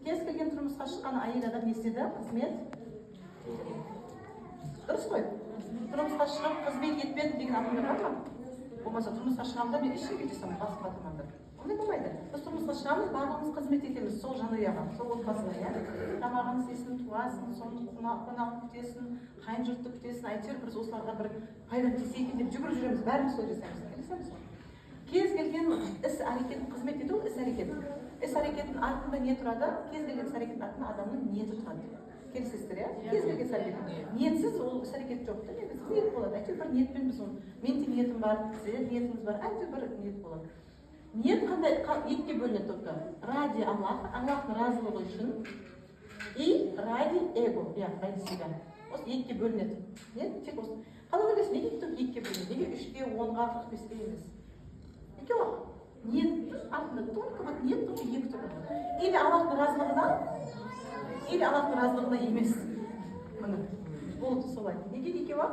Kez kelген turmušқа шыққан әйел адам не істеді? Қызмет. Дұрыс қой. Тұрмысқа шығып қызмет етпедім деген адамдар бар ма? Болмаса тұрмысқа шығамын да мен ештеңе жасамын, басып батырмын деп. Ондай болмайды. Біз тұрмысқа шығамыз, барлығымыз қызмет етеміз сол жанұяға, сол отбасына, иә. Тамағын істесін, туасын, соны қонағын күтесін, қайын жұртты күтесін, әйтеуір біз осыларға бір пайда тисе екен деп жүгіріп жүреміз, бәріміз солай жасаймыз. Келісеміз ғой. Кез келген іс әрекетін қызмет ету іс әрекет. Іс әрекеттің артында не тұрады? Кез келген іс әрекеттің артында адамның ниеті тұрады. Келісесіздер, иә? Кез келген іс әрекет. Ниетсіз ол іс әрекет жоқ та, негізі ниет болады. Әйтеуір бір ниетпен біз оны, менде ниетім бар, сізде ниетіңіз бар, әйтеуір бір ниет болады. Ниет қандай екіге бөлінеді топта? Ради Аллаха, Аллахтың разылығы үшін и ради эго, иә, ради себя. Осы екіге бөлінеді. Не? Тек осы. Қалай ойлайсың, неге екіге бөлінеді? Неге 3-ге, 10-ға, 45-ге емес? Неге ол? Ниеттің артында только вот ниет только екі түрлі. Или Аллахтың разылығына емес. Міне, болды солай. Неге екеуі?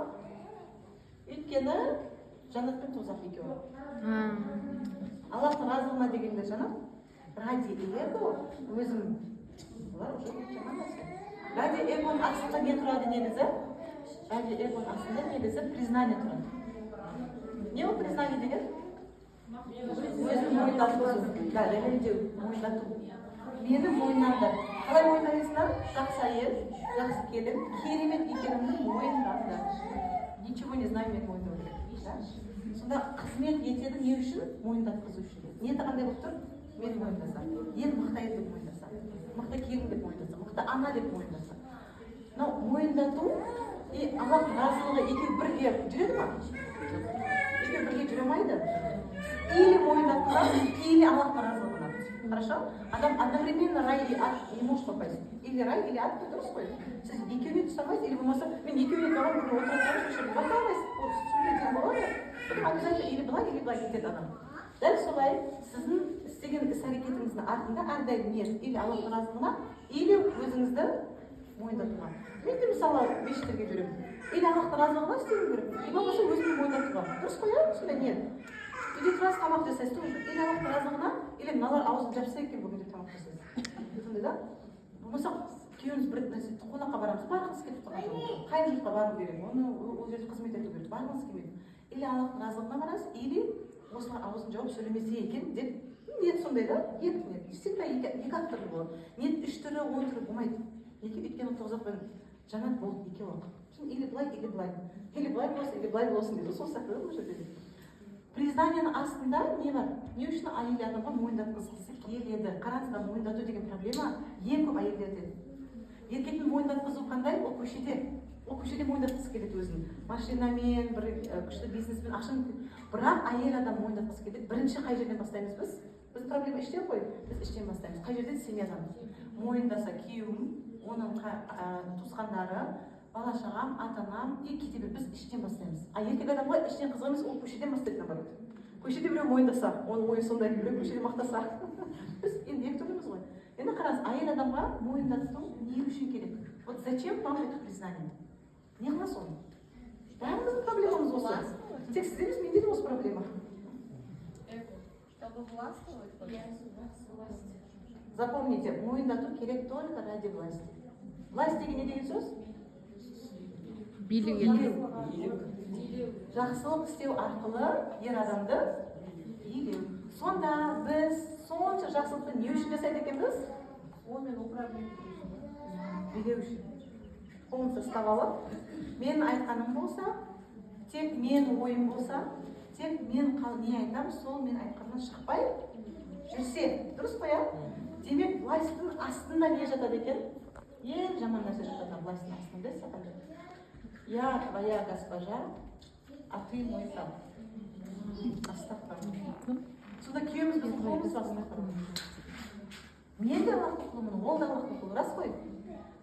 Өйткені жаннат пен тозақ екеуі. Аллахтың разылығына дегенде жанат, ради эго өзім, олар уже жаман нәрсе. Ради эгоның астында не тұрады негізі? Ради эгоның астында негізі признание тұрады. Не ол признание деген? Өзін мойындату, дәлелдеу, мойындату. Мені мойындады. Қалай мойындайсыңдар? Жақсы әйел, жақсы келін, керемет екенімді мойындады. Ничего не знаю, мен мойындау керек. Сонда қызмет етеді не үшін? Мойындатқызу үшін. Ниеті қандай болып тұр? Мен мойындасам. Ел мықты әйел деп мойындасам. Мықты келін деп мойындасам. Мықты ана деп мойындасам. Но мойындату и Аллахтың разылығы екеуі бірге жүреді ма? Екеуі бірге жүре алмайды. Или мойындатқызады, или Аллахтың разылығына. Хорошо? Адам одновременно рай или ад не может попасть. Или рай, или ад, дұрыс қой. Сіз екеуіне түсе алмайсыз, или болмаса мен екеуіне тұрған бүгін отырасыз, бата алмайсыз, сөйлейтін болады. Обязательно или былай кетеді адам. Дәл солай сіздің істеген іс-әрекетіңіздің артында әрдайым ниет или Аллахтың разылығына, или өзіңізді мойындатуға. Мен де мысалы мешіттерге жүремін. Или Аллахтың разылығына істеуім керек, или болмаса өзімді мойындатуға. Дұрыс қой, сондай ниет. Үйде тұрасыз, тамақ жасайсыз, или Аллахтың разылығына, или мыналар аузын жапса екен бүгін деп тамақ жасайсыз. Сондай да? Болмаса күйеуіңіз бір қонаққа барамыз, барғыңыз келіп тұрған жоқ. Қайын жұртқа бару керек, оны ол жерде қызмет ету керек, барғыңыз келмейді. Или Аллахтың разылығына барасыз, или осылар аузын жауып сөйлемесе екен деп ниет сондай да, екі ниет. Всегда екі түрлі болады. Ниет 3 түрлі, 10 түрлі болмайды. Өйткені тоғызақпен жанат болды екеуі. Или былай, или былай. Или былай болсын, или былай болсын дейді. Сол сияқты да бұл жерде. Признаниенің астында не бар? Не үшін әйел адамға мойындатқызғысы келеді? Қараңыздар, мойындату деген проблема ең көп әйелдерде. Еркектің мойындатқызу қандай? Ол көшеде мойындатқысы келеді өзін. Машинамен, бір күшті бизнеспен, ақшамен. Бірақ әйел адам мойындатқысы келеді. Бірінші қай жерден бастаймыз біз? Біз проблема іштен қой. Біз іштен бастаймыз. Қай жерден? Семьядан. Мойындаса күйеуім, оның туысқандары, бала-шағам, ата-анам, кетебі біз іштен бастаймыз. Еркек адамға іштен қызық емес, ол көшеден бастайды наоборот. Көшеде біреу мойындаса, оның ойы сондай, біреу көшеде мақтаса. Біз енді екі түрліміз ғой. Енді қараңыз, әйел адамға мойындату не үшін керек? Вот зачем вам это признание? Не қыласыз оны? Бәріміздің проблемамыз осы. Тек сізде емес, менде де осы проблема. Чтобы властвовать? Запомните, мойындату керек только ради власти. Власть деген не деген сөз? Билік. Жақсылық істеу арқылы ер адамды билеу. Сонда біз сонша жақсылықты не үшін жасайды екенбіз? Онымен управление билеу үшін. Қолыңызды ұстап алып, менің айтқаным болса, тек менің ойым болса, тек мен не айтамын, сол мен айтқанымнан шықпай жүрсе. Дұрыс қой, иә? Демек, властың астында не жатады екен? Ең жаман нәрсе жатады властың астында. Я твоя госпожа, а ты мой раб. Сонда күйеуіміз біздің қолымыз астында тұрады. Мен де Аллахтың құлымын, ол да Аллахтың құлы, рас қой.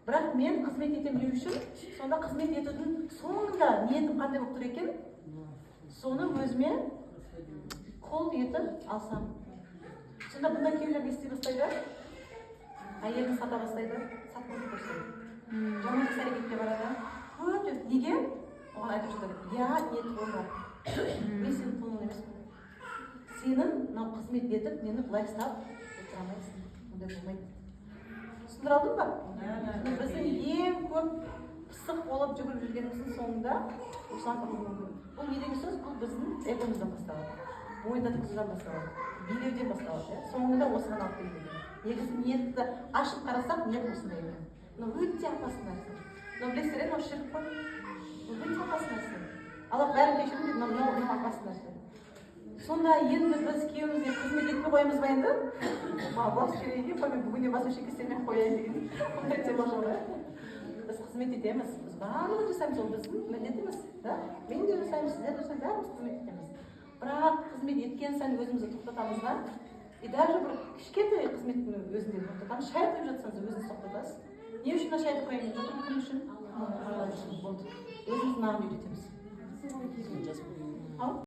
Бірақ мен қызмет етемін не үшін? Сонда қызмет етудің соңында ниетім қандай болып тұр екен? Соны өзіме қол етіп алсам. Сонда бұнда күйеулер не істей бастайды? Әйелін сата бастайды, сатқызып көрсетеді. Жаман іс әрекетке барады. Көп неге? Оған айтып жатыр, я не твой раб. Мен сенің құлың емеспін. Сенің мынау қызмет етіп, мені былай ұстап жасамайсың. Ондай болмайды. Түсіндіре алдым ба? Біздің ең көп пысық болып жүгіріп жүргеніміздің соңында осыған ұрыну мүмкін. Бұл не деген сөз? Бұл біздің эгомыздан басталады. Мойындатқызудан басталады. Билеуден басталады. Соңында осыған алып келеді. Негізі ниетті ашып қарасақ, ниет осындай екен. Өте опасный нәрсе. Білесіздер, мынау ширк қой. Өте опасный нәрсе. Аллах бәрін кешірім дейді, мынау опасный нәрсе. Сонда енді біз күйеуімізге қызмет етпей қоямыз ба енді? Бас керейге қоймай бүгінде басушы кестемен қояйын деген. Ондай тема жоқ. Біз қызмет етеміз. Біз барлығын жасаймыз, ол біздің міндетіміз. Мен де жасаймын, сіздер де жасаймыз, бәріміз қызмет етеміз. Бірақ қызмет еткен сайын өзімізді тоқтатамыз да. И даже бір кішкентай қызметтің өзінде тоқтатамыз. Шай құйып жатсаңыз өзіңіз тоқтатасыз. Не үшін шайды қоямын? Кім үшін? Болды. Өзіміз маған үйретеміз.